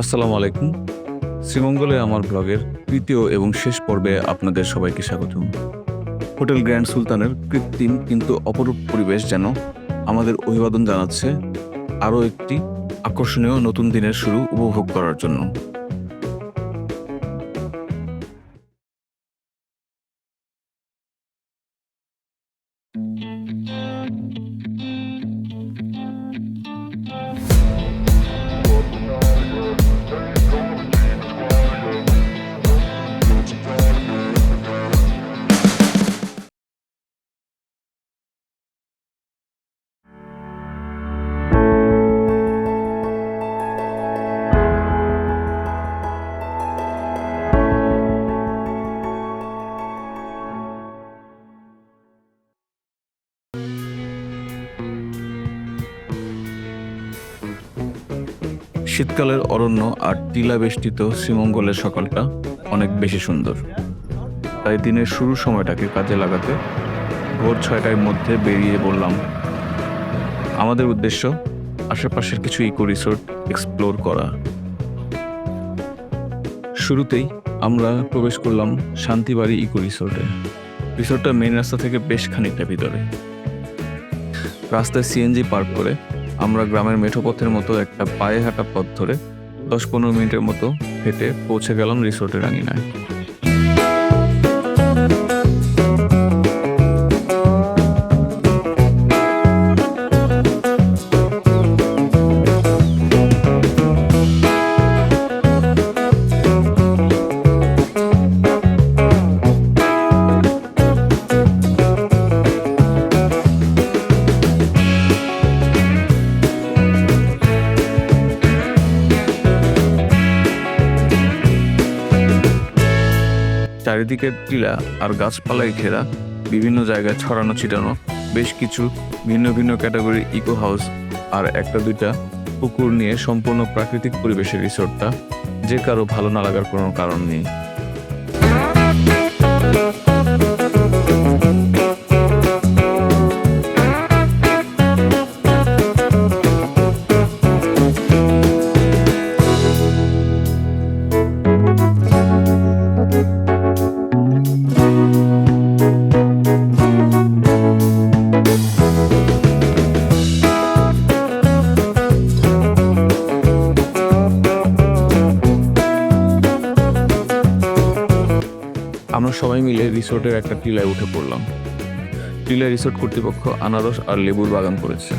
আসসালামু আলাইকুম। শ্রীমঙ্গলে আমার ব্লগের তৃতীয় এবং শেষ পর্বে আপনাদের সবাইকে স্বাগতম। হোটেল গ্র্যান্ড সুলতানের কৃত্রিম কিন্তু অপরূপ পরিবেশ যেন আমাদের অভিবাদন জানাচ্ছে আরও একটি আকর্ষণীয় নতুন দিনের শুরু উপভোগ করার জন্য। শীতকালের অরণ্য আর টিলা বেষ্টিত শ্রীমঙ্গলের সকালটা অনেক বেশি সুন্দর। তাই দিনের শুরুর সময়টাকে কাজে লাগাতে ভোর 6টার মধ্যে বেরিয়ে পড়লাম। আমাদের উদ্দেশ্য আশেপাশের কিছু ইকো রিসোর্ট এক্সপ্লোর করা। শুরুতেই আমরা প্রবেশ করলাম শান্তিবাড়ি ইকো রিসোর্টে। রিসোর্টটা মেইন রাস্তা থেকে বেশ খানিকটা ভিতরে। রাস্তায় সিএনজি পার্ক করে আমরা গ্রামের মেঠো পথের মতো একটা পায়ে হাঁটা পথ ধরে 10-15 মিনিটের মতো হেঁটে পৌঁছে গেলাম রিসোর্টের আঙিনায়। চারিদিকে টিলা আর গাছপালায় ঘেরা বিভিন্ন জায়গায় ছড়ানো ছিটানো বেশ কিছু ভিন্ন ভিন্ন ক্যাটাগরির ইকো হাউস আর একটা দুইটা পুকুর নিয়ে সম্পূর্ণ প্রাকৃতিক পরিবেশের রিসোর্টটা যে কারো ভালো না লাগার কোনো কারণ নেই। আমরা সবাই মিলে রিসোর্টের একটা টিলায় উঠে পড়লাম। টিলায় রিসোর্ট কর্তৃপক্ষ আনারস আর লেবুর বাগান করেছে।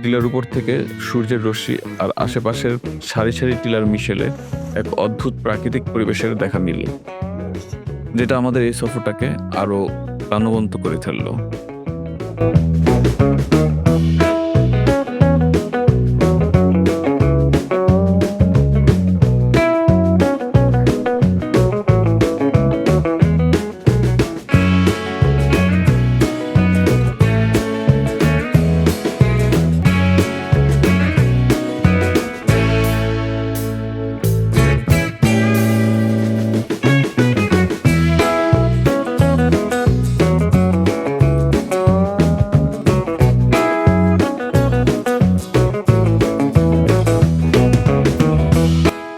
টিলার উপর থেকে সূর্যের রশ্মি আর আশেপাশের সারি সারি টিলার মিশেলে এক অদ্ভুত প্রাকৃতিক পরিবেশের দেখা মিলল, যেটা আমাদের এই সফরটাকে আরো প্রাণবন্ত করে ফেললো।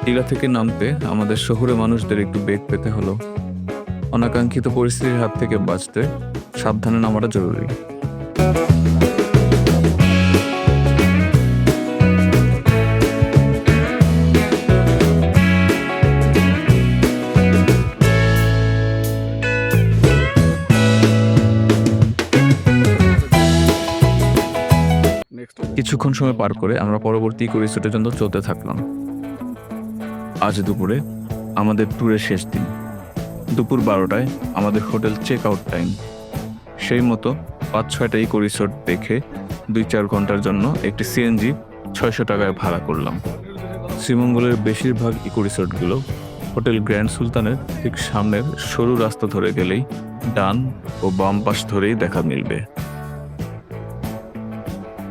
টিলা থেকে নামতে আমাদের শহুরে মানুষদের একটু বেগ পেতে হলো। অনাকাঙ্ক্ষিত পরিস্থিতির হাত থেকে বাঁচতে সাবধানে নামাটা জরুরি। কিছুক্ষণ সময় পার করে আমরা পরবর্তী ইকো রিসোর্টের জন্য চলতে থাকলাম। আজ দুপুরে আমাদের ট্যুরের শেষ দিন। দুপুর 12টায় আমাদের হোটেল চেক আউট টাইম। সেই মতো 5-6টা ইকো রিসোর্ট দেখে 2-4 ঘন্টার জন্য একটি সিএনজি 600 টাকায় ভাড়া করলাম। শ্রীমঙ্গলের বেশিরভাগ ইকো রিসোর্টগুলো হোটেল গ্র্যান্ড সুলতানের ঠিক সামনের সরু রাস্তা ধরে গেলেই ডান ও বাম পাশ ধরেই দেখা মিলবে।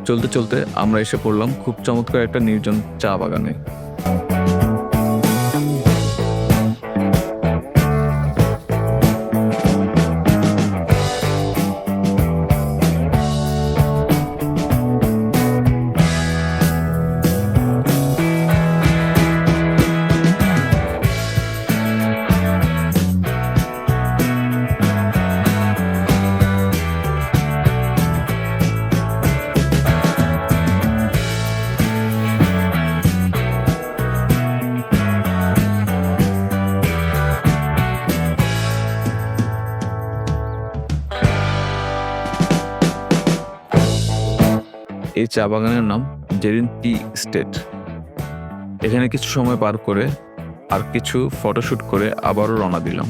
চলতে চলতে আমরা এসে পড়লাম খুব চমৎকার একটা নির্জন চা বাগানে। এই চা বাগানের নাম জেরিন টি স্টেট। এখানে কিছু সময় পার করে আর কিছু ফটোশুট করে আবারও রওনা দিলাম।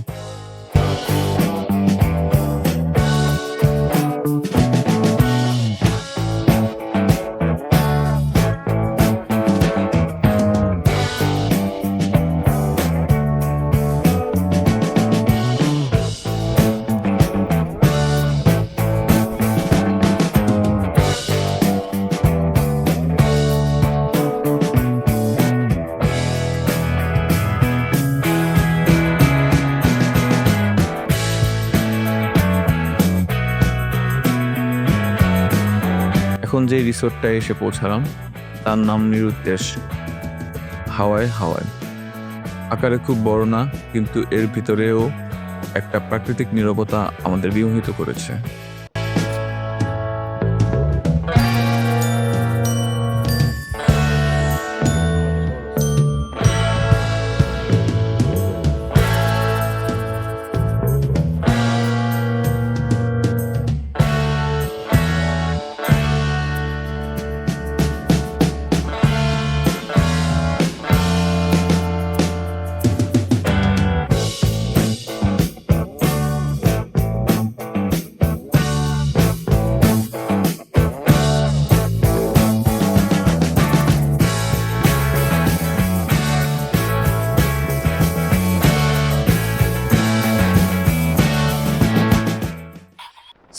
এখন যে রিসোর্টটায় এসে পৌঁছালাম তার নাম নিরুদ্দেশ হাওয়ায় হাওয়ায়। আকারে খুব বড় না, কিন্তু এর ভিতরেও একটা প্রাকৃতিক নীরবতা আমাদের বিমোহিত করেছে।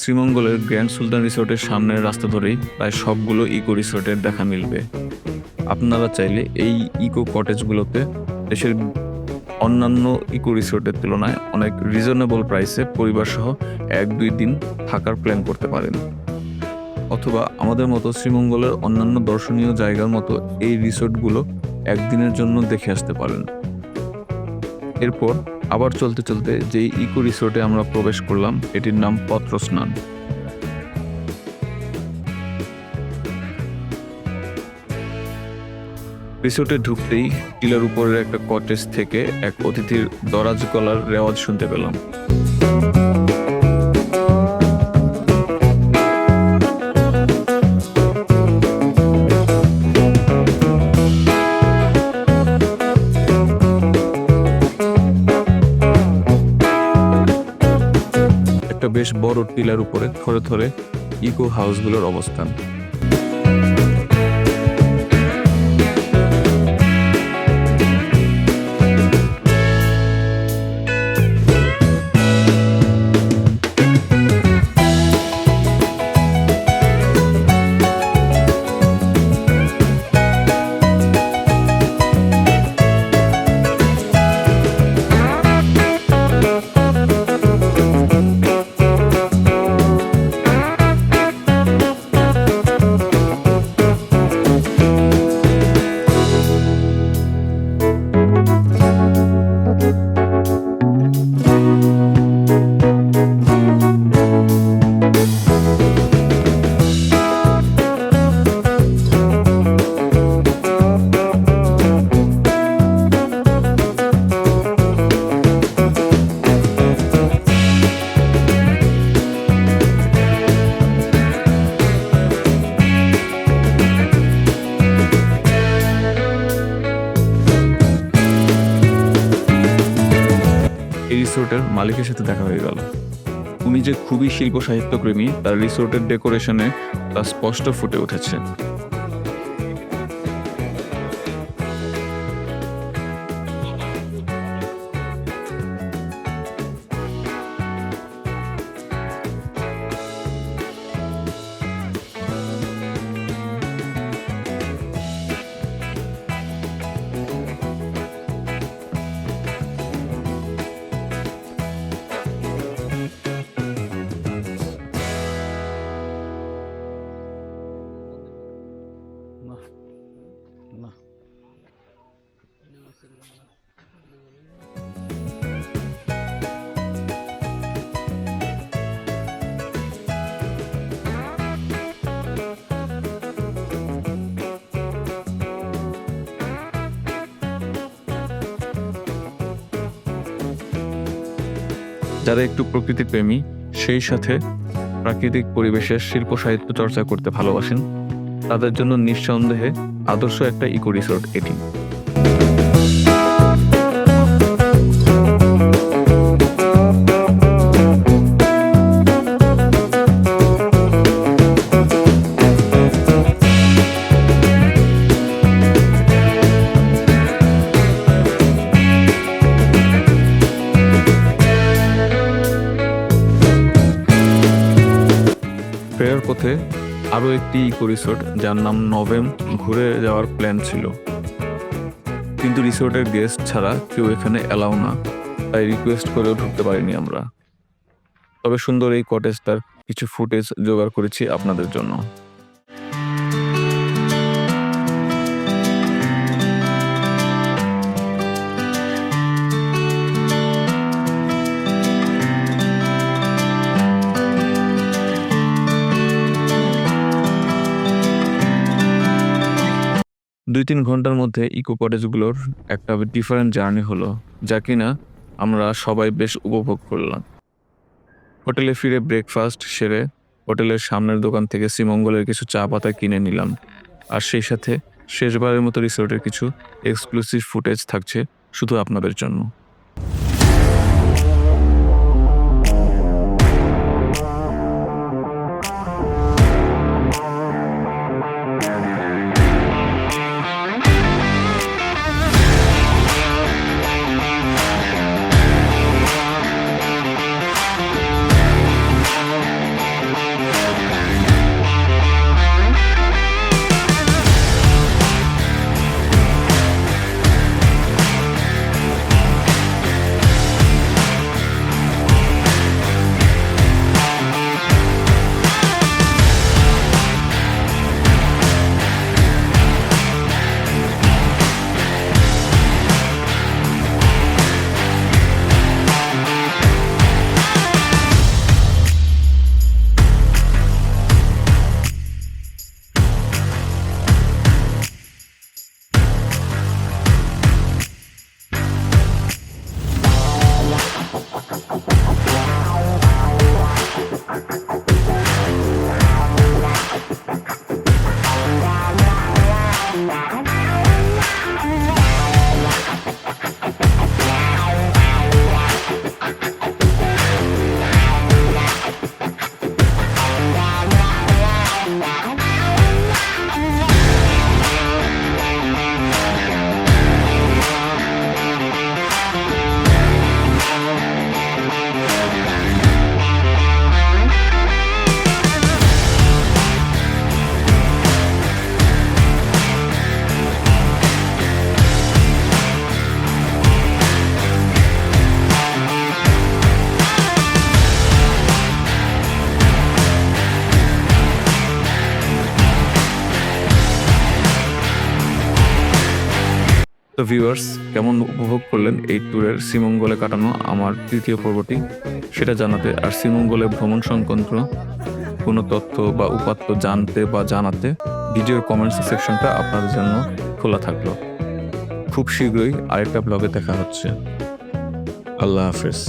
শ্রীমঙ্গলের গ্র্যান্ড সুলতান রিসোর্টের সামনের রাস্তা ধরেই প্রায় সবগুলো ইকো রিসোর্টের দেখা মিলবে। আপনারা চাইলে এই ইকো কটেজগুলোতে দেশের অন্যান্য ইকো রিসোর্টের তুলনায় অনেক রিজনেবল প্রাইসে পরিবারসহ 1-2 দিন থাকার প্ল্যান করতে পারেন। অথবা আমাদের মতো শ্রীমঙ্গলের অন্যান্য দর্শনীয় জায়গার মতো এই রিসোর্টগুলো একদিনের জন্য দেখে আসতে পারেন। এরপর আবার চলতে চলতে যেই ইকো রিসোর্টে আমরা প্রবেশ করলাম এটির নাম পত্রস্নান। রিসোর্টে ঢুকতেই টিলার উপরের একটা কটেজ থেকে এক অতিথির দরাজ গলার রেওয়াজ শুনতে পেলাম। বেশ বড় টিলার উপরে থরে থরে ইকো হাউসগুলোর অবস্থান। এই রিসোর্টের মালিকের সাথে দেখা হয়ে গেল। উনি যে খুবই শিল্প সাহিত্যপ্রেমী তার রিসোর্টের ডেকোরেশনে তা স্পষ্ট ফুটে উঠেছে। যারা একটু প্রকৃতি প্রেমী, সেই সাথে প্রাকৃতিক পরিবেশের শিল্প সাহিত্য চর্চা করতে ভালোবাসেন, তাদের জন্য নিঃসন্দেহে আদর্শ একটা ইকো রিসোর্ট এটি। ফেরার পথে আরও একটি ইকো রিসোর্ট যার নাম নভেম ঘুরে যাওয়ার প্ল্যান ছিল, কিন্তু রিসোর্টের গেস্ট ছাড়া কেউ এখানে অ্যালাউ না, তাই রিকোয়েস্ট করেও ঢুকতে পারিনি আমরা। তবে সুন্দর এই কটেজটার কিছু ফুটেজ জোগাড় করেছি আপনাদের জন্য। ২-৩ ঘন্টার মধ্যে ইকো কটেজগুলোর একটা ডিফারেন্ট জার্নি হলো, যা কিনা আমরা সবাই বেশ উপভোগ করলাম। হোটেলে ফিরে ব্রেকফাস্ট সেরে হোটেলের সামনের দোকান থেকে শ্রীমঙ্গলের কিছু চা পাতা কিনে নিলাম, আর সেই সাথে শেষবারের মতো রিসোর্টের কিছু এক্সক্লুসিভ ফুটেজ থাকছে শুধু আপনাদের জন্য। তো ভিউয়ার্স, কেমন উপভোগ করলেন এই ট্যুরের শ্রীমঙ্গলে কাটানো আমার তৃতীয় পর্বটি, সেটা জানাতে আর শ্রীমঙ্গলে ভ্রমণ সংক্রান্ত কোনো তথ্য বা উপাত্ত জানতে বা জানাতে ভিডিওর কমেন্টস সেকশনটা আপনাদের জন্য খোলা থাকলো। খুব শীঘ্রই আরেকটা ব্লগে দেখা হচ্ছে। আল্লাহ হাফেজ।